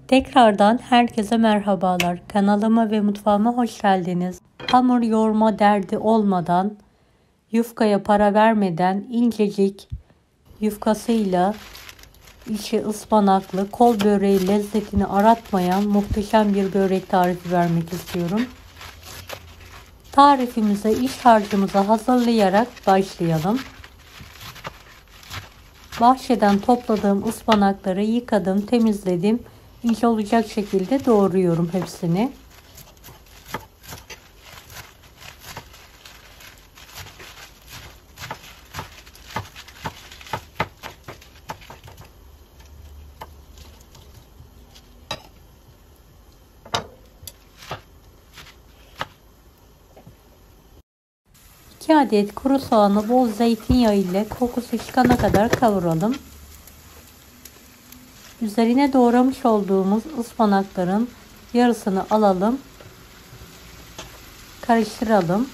Tekrardan herkese merhabalar. Kanalıma ve mutfağıma hoş geldiniz. Hamur yoğurma derdi olmadan, yufkaya para vermeden incecik yufkasıyla içi ıspanaklı kol böreği lezzetini aratmayan muhteşem bir börek tarifi vermek istiyorum. Tarifimize, iç harcımızı hazırlayarak başlayalım. Bahçeden topladığım ıspanakları yıkadım, temizledim. İnce olacak şekilde doğruyorum hepsini. İki adet kuru soğanı bol zeytinyağı ile kokusu çıkana kadar kavuralım. Üzerine doğramış olduğumuz ıspanakların yarısını alalım. Karıştıralım.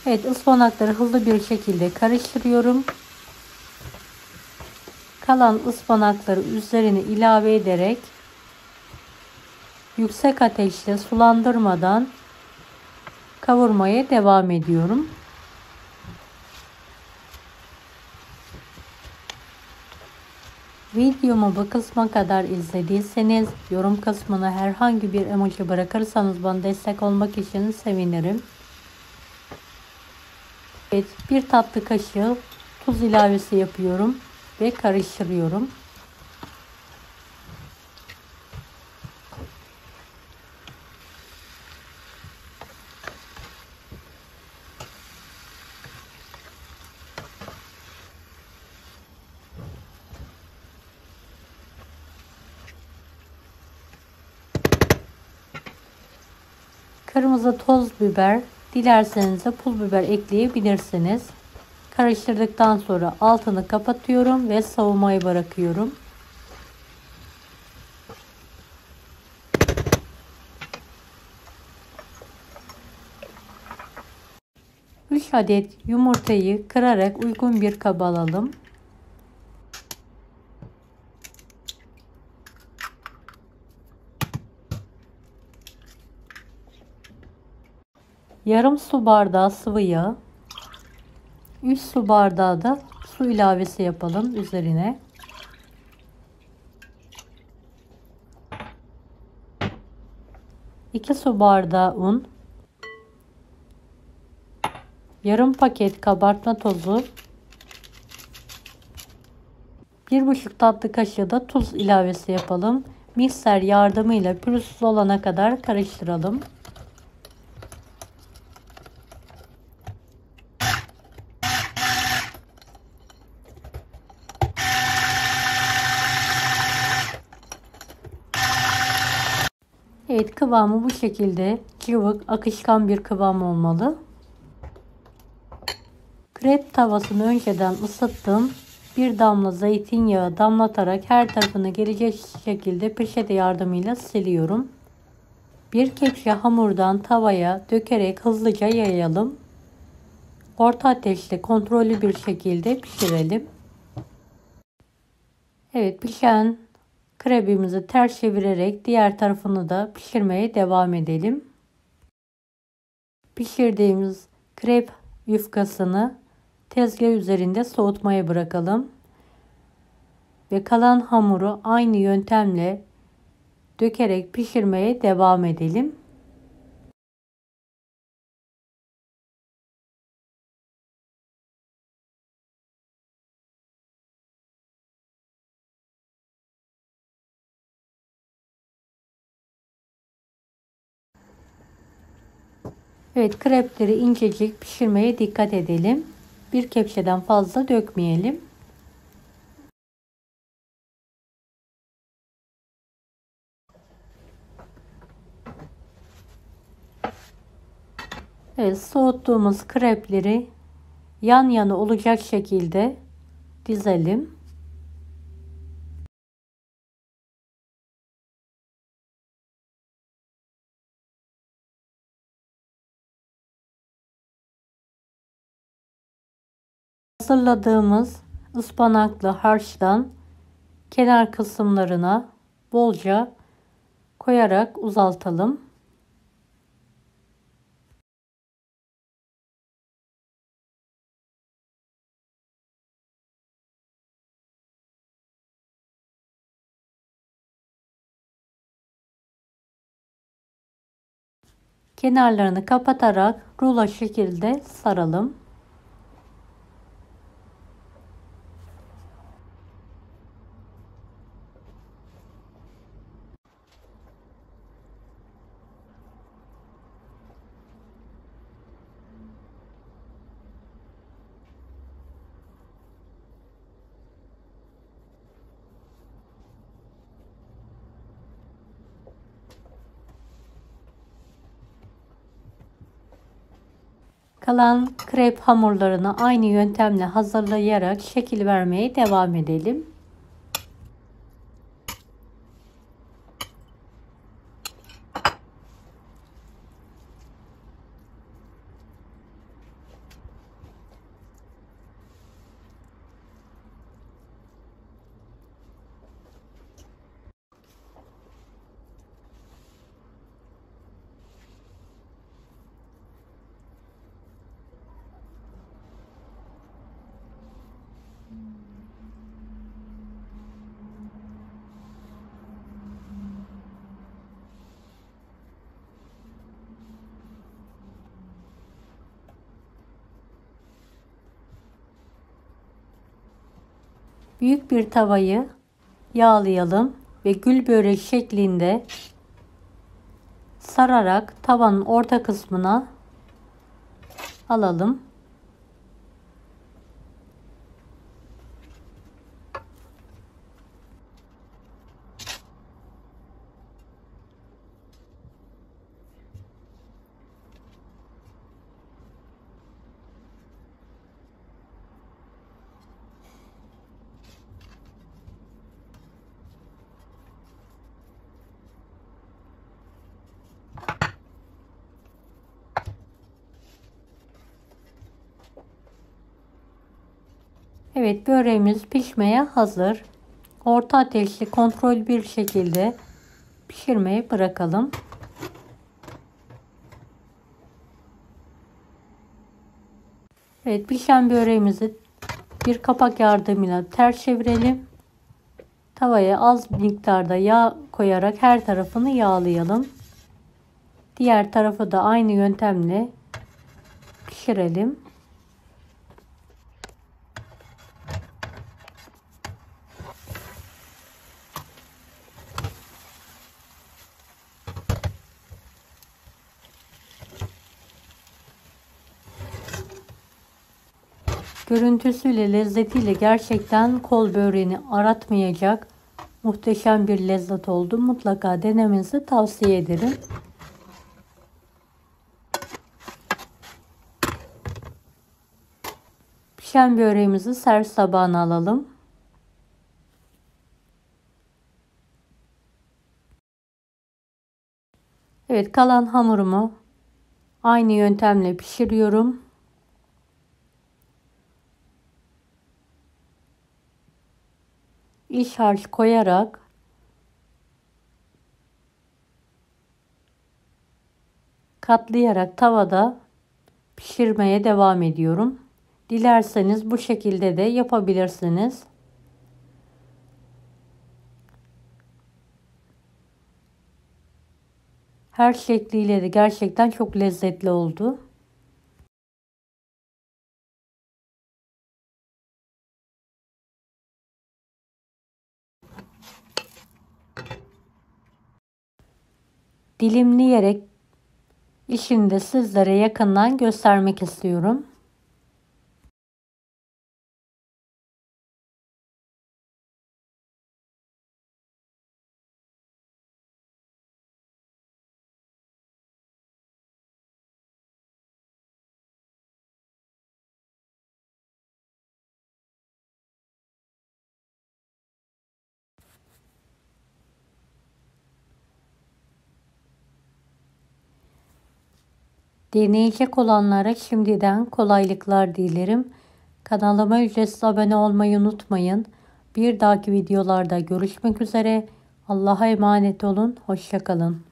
Evet, ıspanakları hızlı bir şekilde karıştırıyorum. Kalan ıspanakları üzerine ilave ederek yüksek ateşte sulandırmadan kavurmaya devam ediyorum. Videomu bu kısma kadar izlediyseniz yorum kısmına herhangi bir emoji bırakırsanız bana destek olmak için sevinirim. Evet, bir tatlı kaşığı tuz ilavesi yapıyorum ve karıştırıyorum. Kırmızı toz biber, dilerseniz de pul biber ekleyebilirsiniz. Karıştırdıktan sonra altını kapatıyorum ve soğumaya bırakıyorum. 3 adet yumurtayı kırarak uygun bir kaba alalım. Yarım su bardağı sıvı yağ, 3 su bardağı da su ilavesi yapalım üzerine. 2 su bardağı un, yarım paket kabartma tozu, 1,5 tatlı kaşığı da tuz ilavesi yapalım. Mikser yardımıyla pürüzsüz olana kadar karıştıralım. Evet, kıvamı bu şekilde cıvık, akışkan bir kıvam olmalı. Krep tavasını önceden ısıttım. Bir damla zeytinyağı damlatarak her tarafına gelecek şekilde peçete yardımıyla siliyorum. Bir kepçe hamurdan tavaya dökerek hızlıca yayalım. Orta ateşte kontrollü bir şekilde pişirelim. Evet, pişen krebimizi ters çevirerek diğer tarafını da pişirmeye devam edelim. Pişirdiğimiz krep yufkasını tezgah üzerinde soğutmaya bırakalım. Ve kalan hamuru aynı yöntemle dökerek pişirmeye devam edelim. Evet, krepleri incecik pişirmeye dikkat edelim. Bir kepçeden fazla dökmeyelim. Evet, soğuttuğumuz krepleri yan yana olacak şekilde dizelim. Hazırladığımız ıspanaklı harçtan kenar kısımlarına bolca koyarak uzaltalım. Kenarlarını kapatarak rulo şekilde saralım. Kalan krep hamurlarını aynı yöntemle hazırlayarak şekil vermeye devam edelim. Büyük bir tavayı yağlayalım ve gül börek şeklinde sararak tavanın orta kısmına alalım. Evet, böreğimiz pişmeye hazır. Orta ateşli kontrol bir şekilde pişirmeye bırakalım. Evet, pişen böreğimizi bir kapak yardımıyla ters çevirelim. Tavaya az miktarda yağ koyarak her tarafını yağlayalım. Diğer tarafı da aynı yöntemle pişirelim. Görüntüsüyle, lezzetiyle gerçekten kol böreğini aratmayacak muhteşem bir lezzet oldu. Mutlaka denemenizi tavsiye ederim. Pişen böreğimizi servis tabağına alalım. Evet, kalan hamurumu aynı yöntemle pişiriyorum. İç harç koyarak katlayarak tavada pişirmeye devam ediyorum. Dilerseniz bu şekilde de yapabilirsiniz. Her şekliyle de gerçekten çok lezzetli oldu. Dilimleyerek işini de sizlere yakından göstermek istiyorum. Deneyecek olanlara şimdiden kolaylıklar dilerim. Kanalıma ücretsiz abone olmayı unutmayın. Bir dahaki videolarda görüşmek üzere. Allah'a emanet olun. Hoşça kalın.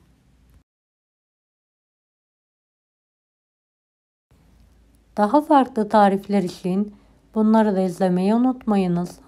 Daha farklı tarifler için bunları da izlemeyi unutmayınız.